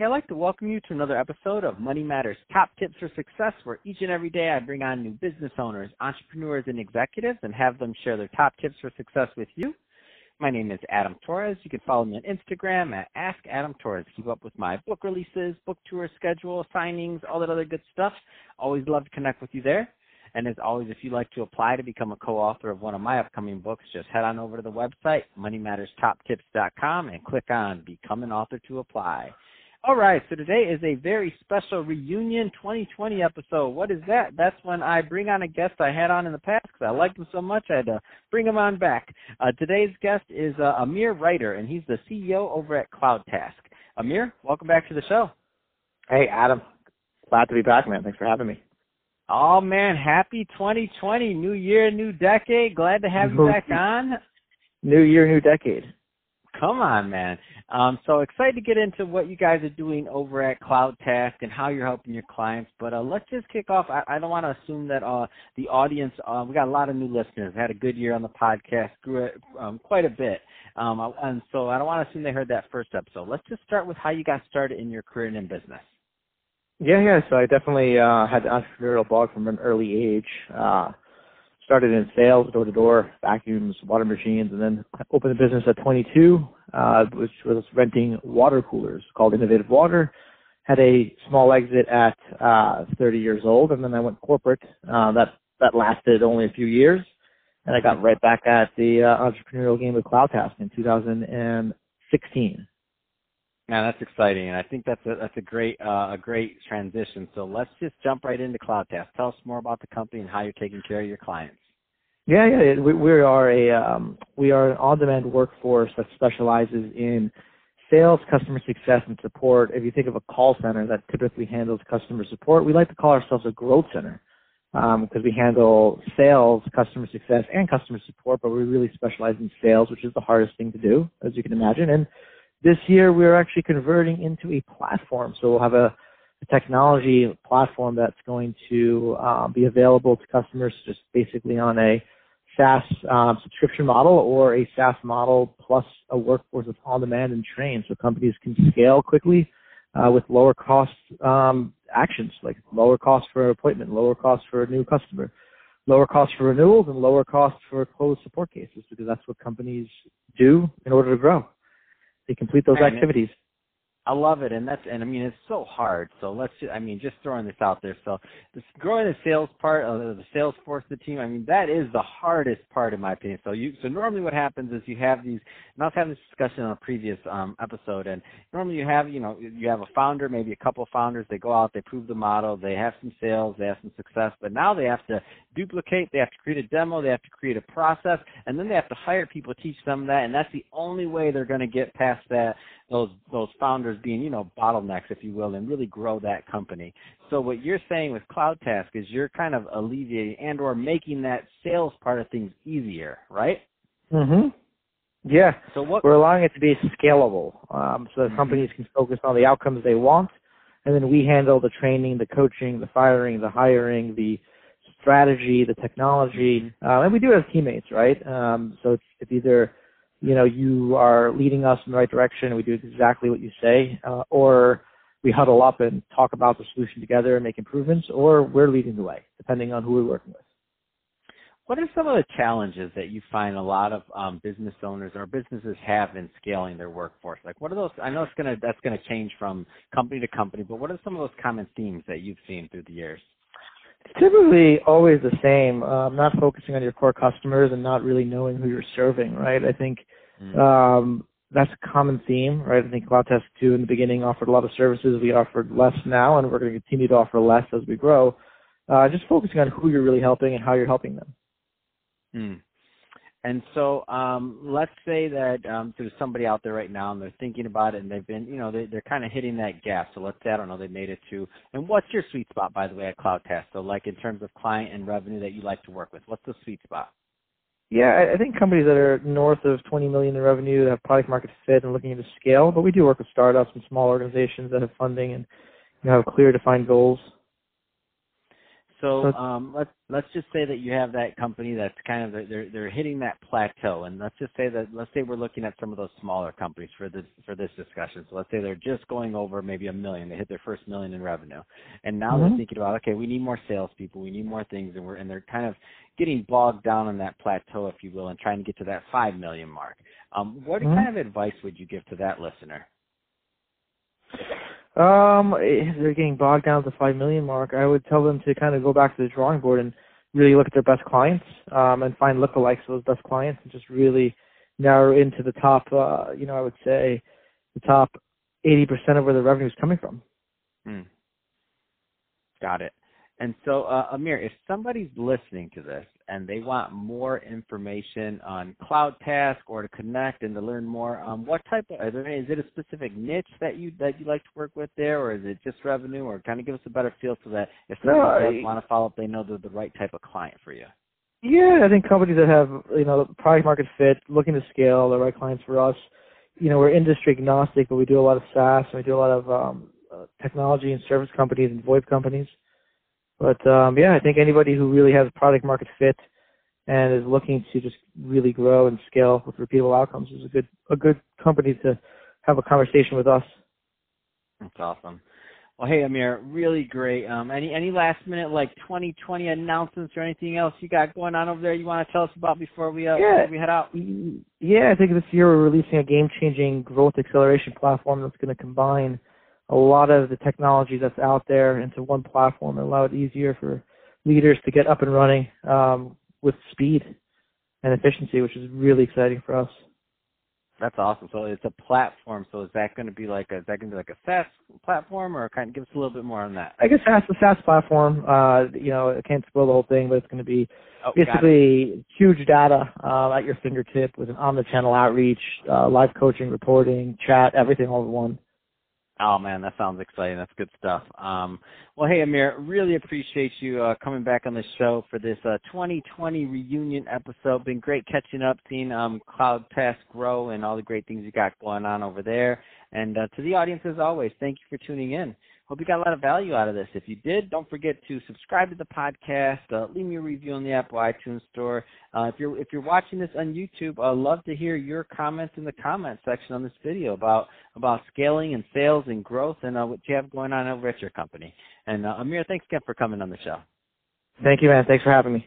Hey, I'd like to welcome you to another episode of Money Matters Top Tips for Success, where each and every day I bring on new business owners, entrepreneurs, and executives and have them share their top tips for success with you. My name is Adam Torres. You can follow me on Instagram at AskAdamTorres. Keep up with my book releases, book tour schedule, signings, all that other good stuff. Always love to connect with you there. And as always, if you'd like to apply to become a co-author of one of my upcoming books, just head on over to the website, moneymatterstoptips.com, and click on Become an Author to apply. All right, so today is a very special reunion 2020 episode. What is that? That's when I bring on a guest I had on in the past because I liked him so much I had to bring him on back. Today's guest is Amir Reiter, and he's the CEO over at CloudTask. Amir, welcome back to the show. Hey, Adam. Glad to be back, man. Thanks for having me. Oh, man, happy 2020. New year, new decade. Glad to have you back on. New year, new decade. Come on, man. So excited to get into what you guys are doing over at CloudTask and how you're helping your clients. But let's just kick off. I don't want to assume that the audience, we got a lot of new listeners, had a good year on the podcast, grew it quite a bit. And so I don't want to assume they heard that first episode. Let's just start with how you got started in your career and in business. Yeah. So I definitely had an entrepreneurial bug from an early age. Started in sales, door-to-door, vacuums, water machines, and then opened a business at 22, which was renting water coolers called Innovative Water. Had a small exit at 30 years old, and then I went corporate. That lasted only a few years, and I got right back at the entrepreneurial game with CloudTask in 2016. Now that's exciting, and I think that's a great transition. So let's just jump right into CloudTask. Tell us more about the company and how you're taking care of your clients. Yeah. We are an on-demand workforce that specializes in sales, customer success, and support. If you think of a call center that typically handles customer support, we like to call ourselves a growth center because we handle sales, customer success, and customer support, but we really specialize in sales, which is the hardest thing to do, as you can imagine. And this year, we're actually converting into a platform. So we'll have a technology platform that's going to be available to customers just basically on a SaaS subscription model or a SaaS model plus a workforce that's on-demand and trained so companies can scale quickly with lower cost actions, like lower cost for an appointment, lower cost for a new customer, lower cost for renewals, and lower cost for closed support cases because that's what companies do in order to grow. They complete those activities. I love it, and I mean, it's so hard. So let's just throwing this out there. So growing the sales part of the sales force, the team, I mean, that is the hardest part in my opinion. So normally what happens is you have these, and I was having this discussion on a previous episode, and normally you have a founder, maybe a couple of founders, they go out, they prove the model, they have some sales, they have some success, but now they have to duplicate, they have to create a demo, they have to create a process, and then they have to hire people to teach them that, and that's the only way they're going to get past that, those founders being, bottlenecks, if you will, and really grow that company. So what you're saying with CloudTask is you're kind of alleviating and or making that sales part of things easier, right? Mm-hmm. Yeah. So we're allowing it to be scalable so that companies can focus on the outcomes they want, and then we handle the training, the coaching, the firing, the hiring, the strategy, the technology, and we do it as teammates, right? So it's either you are leading us in the right direction and we do exactly what you say, or we huddle up and talk about the solution together and make improvements, or we're leading the way, depending on who we're working with. What are some of the challenges that you find a lot of business owners or businesses have in scaling their workforce? Like, what are those? I know that's going to change from company to company, but what are some of those common themes that you've seen through the years? It's typically always the same, not focusing on your core customers and not really knowing who you're serving, right? I think that's a common theme, right? I think CloudTask, too, in the beginning offered a lot of services. We offered less now, and we're going to continue to offer less as we grow. Just focusing on who you're really helping and how you're helping them. And so let's say that there's somebody out there right now and they're thinking about it and they've been, they're kind of hitting that gap. So let's say, I don't know, they made it to, and what's your sweet spot, by the way, at CloudTask? So like in terms of client and revenue that you like to work with, what's the sweet spot? Yeah, I think companies that are north of 20 million in revenue that have product market fit and looking to scale, but we do work with startups and small organizations that have funding and have clear defined goals. So let's just say that you have that company that's kind of they're hitting that plateau, and let's say we're looking at some of those smaller companies for this discussion. So let's say they're just going over maybe $1 million, they hit their first $1 million in revenue, and now they're thinking about, okay, we need more salespeople, we need more things, and they're kind of getting bogged down on that plateau, if you will, and trying to get to that $5 million mark. What kind of advice would you give to that listener? If they're getting bogged down at the 5 million mark, I would tell them to kind of go back to the drawing board and really look at their best clients, and find lookalikes of those best clients, and just really narrow into the top, I would say the top 80% of where the revenue is coming from. Got it. And so, Amir, if somebody's listening to this and they want more information on CloudTask or to connect and to learn more, what type of, is it a specific niche that you like to work with there, or is it just revenue, or kind of give us a better feel so that if somebody does want to follow up, they know they're the right type of client for you? Yeah, I think companies that have, product market fit, looking to scale, the right clients for us. We're industry agnostic, but we do a lot of SaaS, and we do a lot of technology and service companies and VoIP companies. But, I think anybody who really has product market fit and is looking to just really grow and scale with repeatable outcomes is a good company to have a conversation with us. That's awesome. Well, hey, Amir, really great. Any last minute, 2020 announcements or anything else you got going on over there you want to tell us about before we head out? Yeah, I think this year we're releasing a game-changing growth acceleration platform that's going to combine a lot of the technology that's out there into one platform and allow it easier for leaders to get up and running with speed and efficiency, which is really exciting for us. That's awesome. So it's a platform. So is that going to be like a SaaS platform, or kind of give us a little bit more on that? I guess it's a SaaS platform. I can't spoil the whole thing, but it's going to be basically huge data at your fingertip with an omnichannel outreach, live coaching, reporting, chat, everything all in one. Oh, man, that sounds exciting. That's good stuff. Well, hey, Amir, really appreciate you coming back on the show for this 2020 reunion episode. Been great catching up, seeing CloudTask grow and all the great things you got going on over there. And to the audience, as always, thank you for tuning in. Hope you got a lot of value out of this. If you did, don't forget to subscribe to the podcast. Leave me a review on the Apple iTunes Store. If you're watching this on YouTube, I'd love to hear your comments in the comment section on this video about scaling and sales and growth and what you have going on over at your company. And Amir, thanks again for coming on the show. Thank you, man. Thanks for having me.